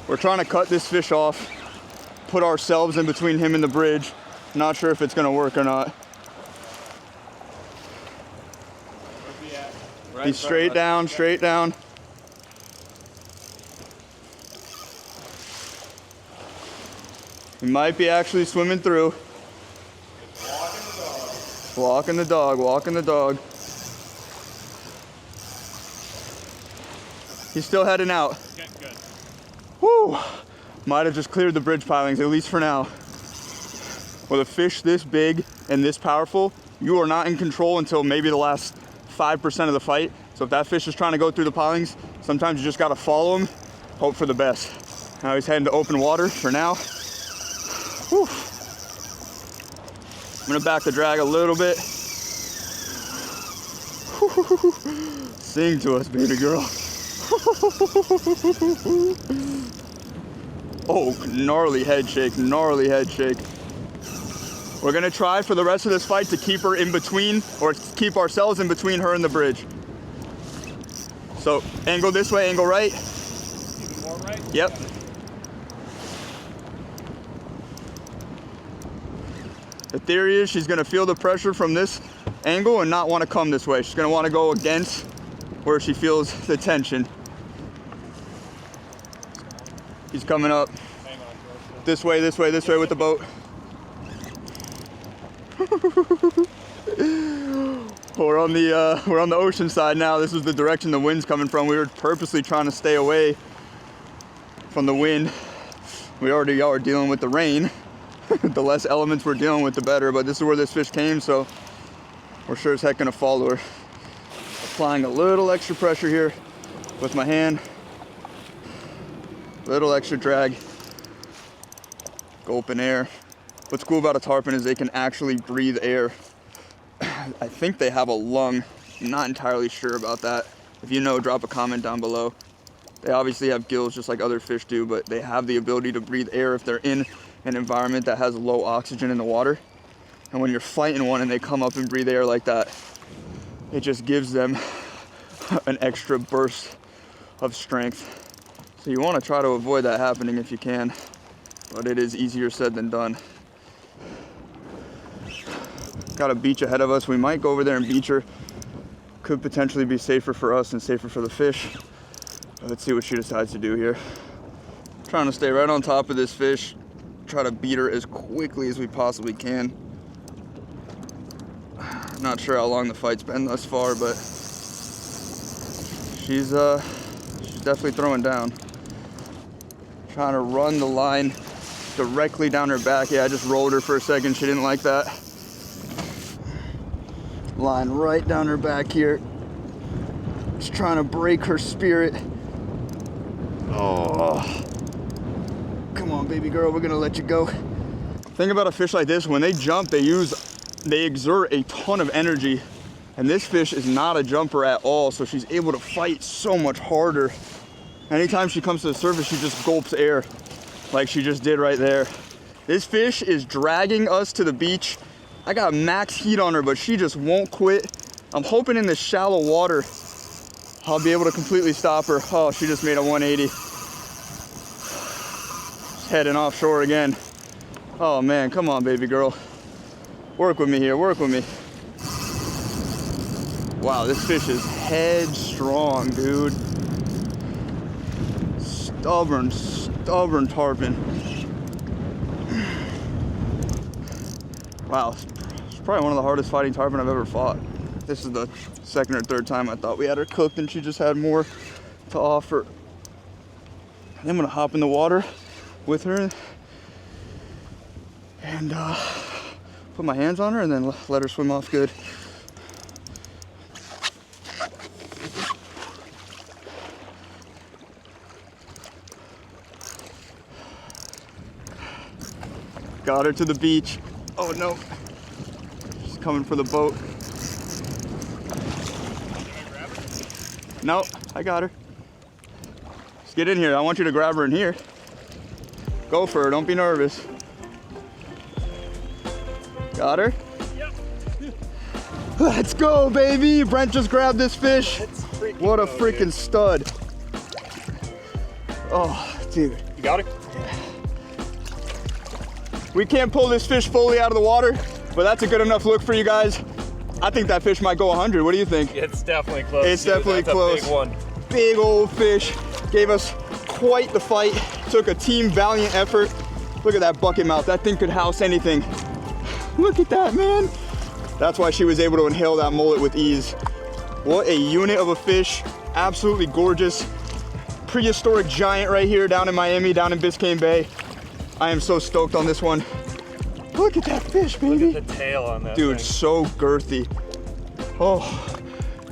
We're trying to cut this fish off, put ourselves in between him and the bridge. Not sure if it's gonna work or not. Where's he at? He's straight down, straight down. He might be actually swimming through. Walking the dog, walking the dog. He's still heading out. Okay, good. Woo! Might have just cleared the bridge pilings, at least for now. With a fish this big and this powerful, you are not in control until maybe the last 5% of the fight. So if that fish is trying to go through the pilings, sometimes you just gotta follow him, hope for the best. Now he's heading to open water for now. Whew. I'm gonna back the drag a little bit. Sing to us, baby girl. Oh, gnarly head shake, gnarly head shake. We're gonna try for the rest of this fight to keep her in between, or keep ourselves in between her and the bridge. So, angle this way, angle right. Even more right? Yep. The theory is she's gonna feel the pressure from this angle and not wanna come this way. She's gonna wanna go against where she feels the tension. He's coming up. Hang on, George. This way, this way, this way with the boat. We're on the ocean side now. This is the direction the wind's coming from. We were purposely trying to stay away from the wind. We already are dealing with the rain. The less elements we're dealing with, the better. But this is where this fish came, so we're sure as heck gonna follow her. Applying a little extra pressure here with my hand. Little extra drag. Go open air. What's cool about a tarpon is they can actually breathe air. I think they have a lung. I'm not entirely sure about that. If you know, drop a comment down below. They obviously have gills just like other fish do, but they have the ability to breathe air if they're in an environment that has low oxygen in the water. And when you're fighting one and they come up and breathe air like that, it just gives them an extra burst of strength. So you want to try to avoid that happening if you can, but it is easier said than done. Got a beach ahead of us. We might go over there and beach her. Could potentially be safer for us and safer for the fish. Let's see what she decides to do here. Trying to stay right on top of this fish. Try to beat her as quickly as we possibly can. Not sure how long the fight's been thus far, but she's definitely throwing down. Trying to run the line directly down her back. Yeah, I just rolled her for a second. She didn't like that. Line right down her back here. Just trying to break her spirit. Oh, Come on, baby girl, we're gonna let you go. Thing about a fish like this, when they jump, they exert a ton of energy. And this fish is not a jumper at all, so she's able to fight so much harder. Anytime she comes to the surface, she just gulps air, like she just did right there. This fish is dragging us to the beach. I got max heat on her, but she just won't quit. I'm hoping in this shallow water, I'll be able to completely stop her. Oh, she just made a 180. Heading offshore again. Oh man, come on, baby girl. Work with me here, work with me. Wow, this fish is headstrong, dude. Stubborn, stubborn tarpon. Wow, it's probably one of the hardest fighting tarpon I've ever fought. This is the second or third time I thought we had her cooked and she just had more to offer. I'm gonna hop in the water with her and put my hands on her and then let her swim off good. Got her to the beach. Oh no, she's coming for the boat. No, I got her. Let's get in here. I want you to grab her in here. Go for her, don't be nervous. Got her? Yep. Let's go, baby. Brent just grabbed this fish. What a freaking stud. Oh, dude. You got it? We can't pull this fish fully out of the water, but that's a good enough look for you guys. I think that fish might go 100. What do you think? It's definitely close. It's definitely close. That's a big one. Big old fish. Gave us quite the fight. Took a team valiant effort. Look at that bucket mouth. That thing could house anything. Look at that, man. That's why she was able to inhale that mullet with ease. What a unit of a fish. Absolutely gorgeous. Prehistoric giant right here down in Miami, down in Biscayne Bay. I am so stoked on this one. Look at that fish, baby. Look at the tail on that Dude, thing. so girthy. Oh,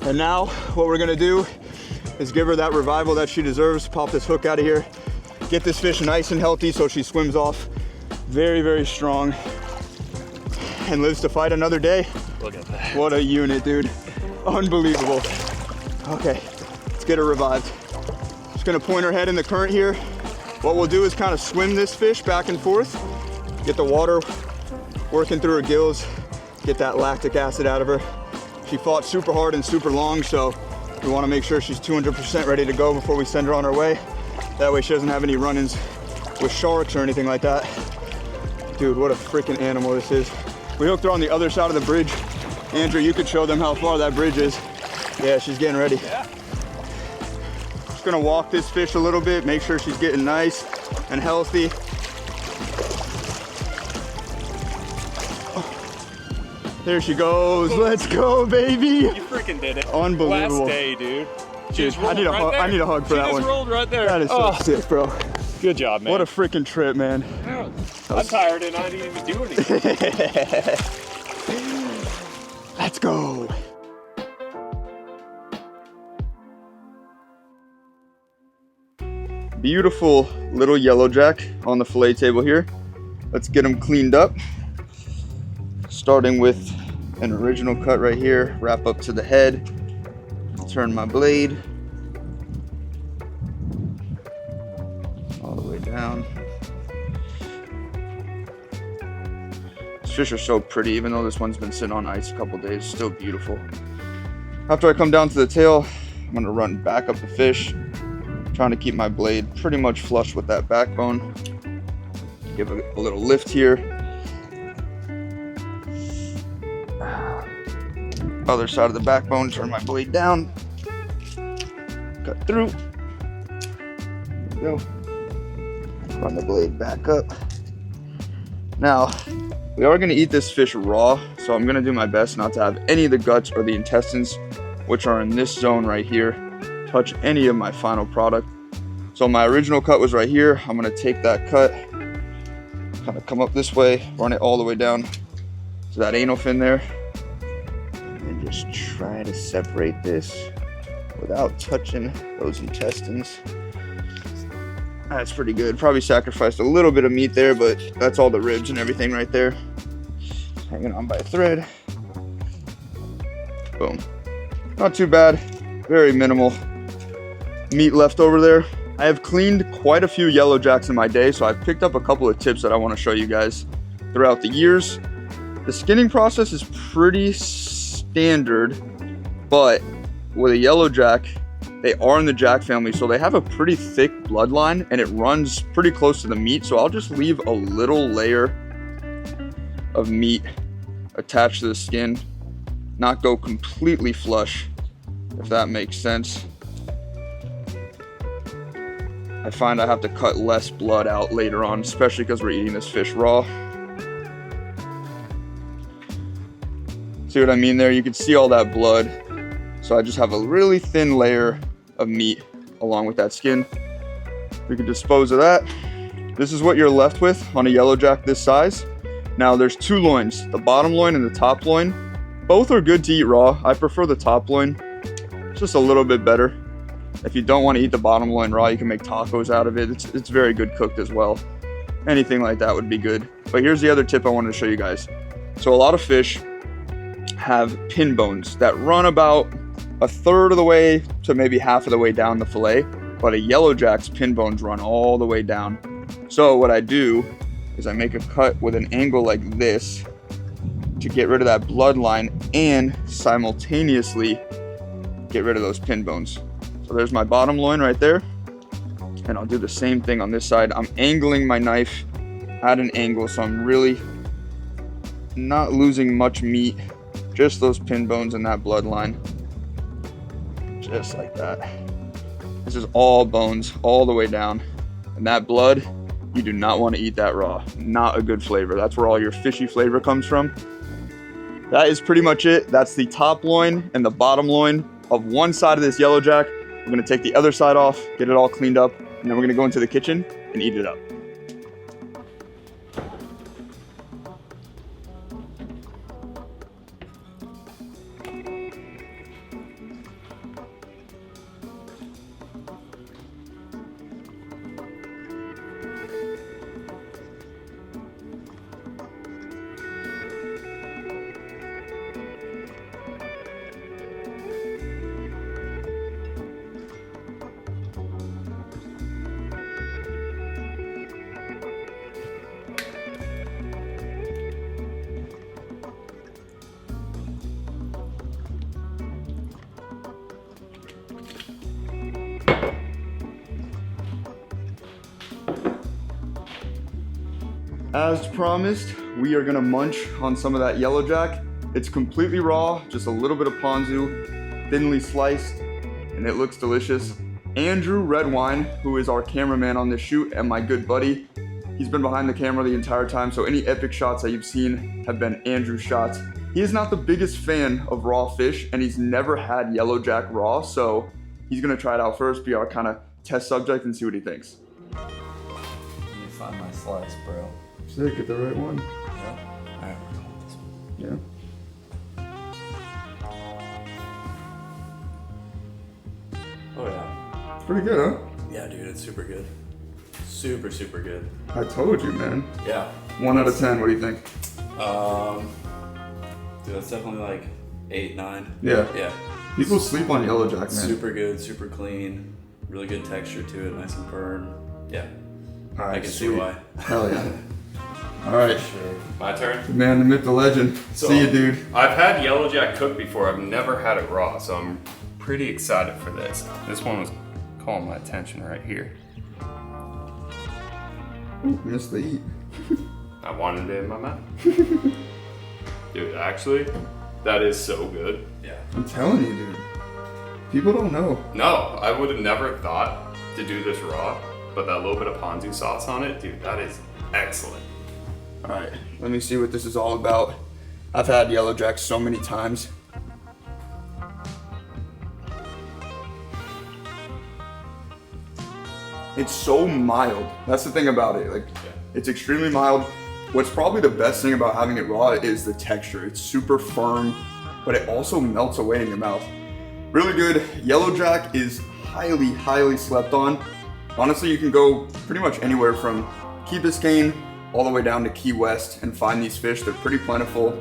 and now what we're gonna do is give her that revival that she deserves. Pop this hook out of here. Get this fish nice and healthy so she swims off very, very strong and lives to fight another day. Look at that. What a unit, dude. Unbelievable. Okay, let's get her revived. Just gonna point her head in the current here. What we'll do is kind of swim this fish back and forth, get the water working through her gills, get that lactic acid out of her. She fought super hard and super long, so we want to make sure she's 200% ready to go before we send her on her way. That way she doesn't have any run-ins with sharks or anything like that. Dude, what a freaking animal this is. We hooked her on the other side of the bridge. Andrew, you could show them how far that bridge is. Yeah, she's getting ready. Yeah. Just gonna walk this fish a little bit, make sure she's getting nice and healthy. There she goes. Let's go, baby. You freaking did it. Unbelievable. Last day, dude. Dude, I need a hug for that one. She just rolled right there. That is so sick, bro. Good job, man. What a freaking trip, man. I'm tired and I didn't even do anything. Let's go. Beautiful little yellowjack on the fillet table here. Let's get them cleaned up. Starting with an original cut right here, wrap up to the head, turn my blade all the way down. These fish are so pretty, even though this one's been sitting on ice a couple days, still beautiful. After I come down to the tail, I'm gonna run back up the fish, trying to keep my blade pretty much flush with that backbone. Give it a little lift here. Other side of the backbone, turn my blade down, cut through. There we go. Run the blade back up. Now, we are gonna eat this fish raw, so I'm gonna do my best not to have any of the guts or the intestines, which are in this zone right here, touch any of my final product. So my original cut was right here. I'm gonna take that cut, kind of come up this way, run it all the way down to that anal fin there, and just try to separate this without touching those intestines. That's pretty good. Probably sacrificed a little bit of meat there, but that's all the ribs and everything right there. Hanging on by a thread. Boom. Not too bad. Very minimal meat left over there. I have cleaned quite a few yellow jacks in my day, so I've picked up a couple of tips that I want to show you guys throughout the years. The skinning process is pretty standard, but with a yellow jack, they are in the jack family, so they have a pretty thick bloodline and it runs pretty close to the meat. So I'll just leave a little layer of meat attached to the skin, not go completely flush, if that makes sense. I find I have to cut less blood out later on, especially because we're eating this fish raw. See what I mean there? You can see all that blood. So I just have a really thin layer of meat along with that skin. We can dispose of that. This is what you're left with on a yellow jack this size. Now there's two loins, the bottom loin and the top loin. Both are good to eat raw. I prefer the top loin. It's just a little bit better. If you don't want to eat the bottom loin raw, you can make tacos out of it. It's very good cooked as well. Anything like that would be good. But here's the other tip I wanted to show you guys. So a lot of fish have pin bones that run about a third of the way to maybe half of the way down the fillet, but a yellow jack's pin bones run all the way down. So what I do is I make a cut with an angle like this to get rid of that bloodline and simultaneously get rid of those pin bones. So there's my bottom loin right there, and I'll do the same thing on this side. I'm angling my knife at an angle, so I'm really not losing much meat, just those pin bones and that bloodline. Just like that. This is all bones all the way down. And that blood, you do not want to eat that raw. Not a good flavor. That's where all your fishy flavor comes from. That is pretty much it. That's the top loin and the bottom loin of one side of this yellow jack. We're gonna take the other side off, get it all cleaned up, and then we're gonna go into the kitchen and eat it up. As promised, we are gonna munch on some of that yellow jack. It's completely raw, just a little bit of ponzu, thinly sliced, and it looks delicious. Andrew Redwine, who is our cameraman on this shoot and my good buddy, he's been behind the camera the entire time, so any epic shots that you've seen have been Andrew's shots. He is not the biggest fan of raw fish, and he's never had yellow jack raw, so he's gonna try it out first, be our kind of test subject and see what he thinks. Let me find my slice, bro. Sick, get the right one. Yeah. Alright, we're going with this one. Yeah. Oh yeah. It's pretty good, huh? Yeah, dude, it's super good. Super, super good. I told you, man. Yeah. 1 out of 10, what do you think? Dude, that's definitely like 8, 9. Yeah. Yeah. People sleep on yellow jack, man. Super good, super clean, really good texture to it, nice and firm. Yeah. All right, I can sweet. see why. Hell yeah. All right. Sure. My turn. The man, the myth, the legend. So, see you, dude. I've had yellow jack cooked before. I've never had it raw, so I'm pretty excited for this. This one was calling my attention right here. Ooh, missed the eat. I wanted it in my mouth. Dude, actually, that is so good. Yeah. I'm telling you, dude. People don't know. No, I would have never thought to do this raw, but that little bit of ponzu sauce on it, dude, that is excellent. All right, let me see what this is all about. I've had yellow jack so many times. It's so mild. That's the thing about it. Like, it's extremely mild. What's probably the best thing about having it raw is the texture. It's super firm, but it also melts away in your mouth. Really good. Yellow jack is highly, highly slept on. Honestly, you can go pretty much anywhere from Key Biscayne all the way down to Key West and find these fish. They're pretty plentiful.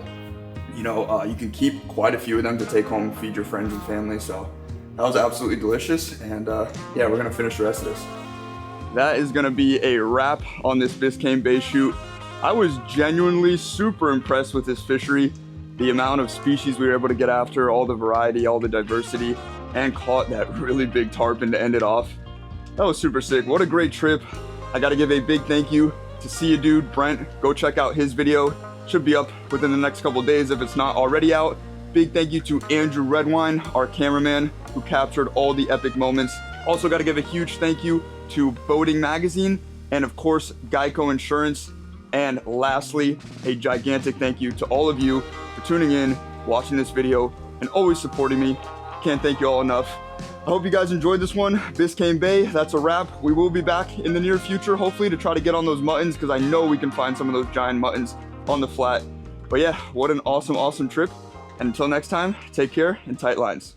You know, you can keep quite a few of them to take home and feed your friends and family. So that was absolutely delicious. And yeah, we're gonna finish the rest of this. That is gonna be a wrap on this Biscayne Bay shoot. I was genuinely super impressed with this fishery. The amount of species we were able to get after, all the variety, all the diversity, and caught that really big tarpon to end it off. That was super sick. What a great trip. I gotta give a big thank you to See Ya Dude, Brent. Go check out his video. Should be up within the next couple days if it's not already out. Big thank you to Andrew Redwine, our cameraman, who captured all the epic moments. Also gotta give a huge thank you to Boating Magazine, and of course, Geico Insurance. And lastly, a gigantic thank you to all of you for tuning in, watching this video, and always supporting me. Can't thank you all enough. I hope you guys enjoyed this one. Biscayne Bay, that's a wrap. We will be back in the near future, hopefully, to try to get on those muttons, because I know we can find some of those giant muttons on the flat. But yeah, what an awesome, awesome trip. And until next time, take care and tight lines.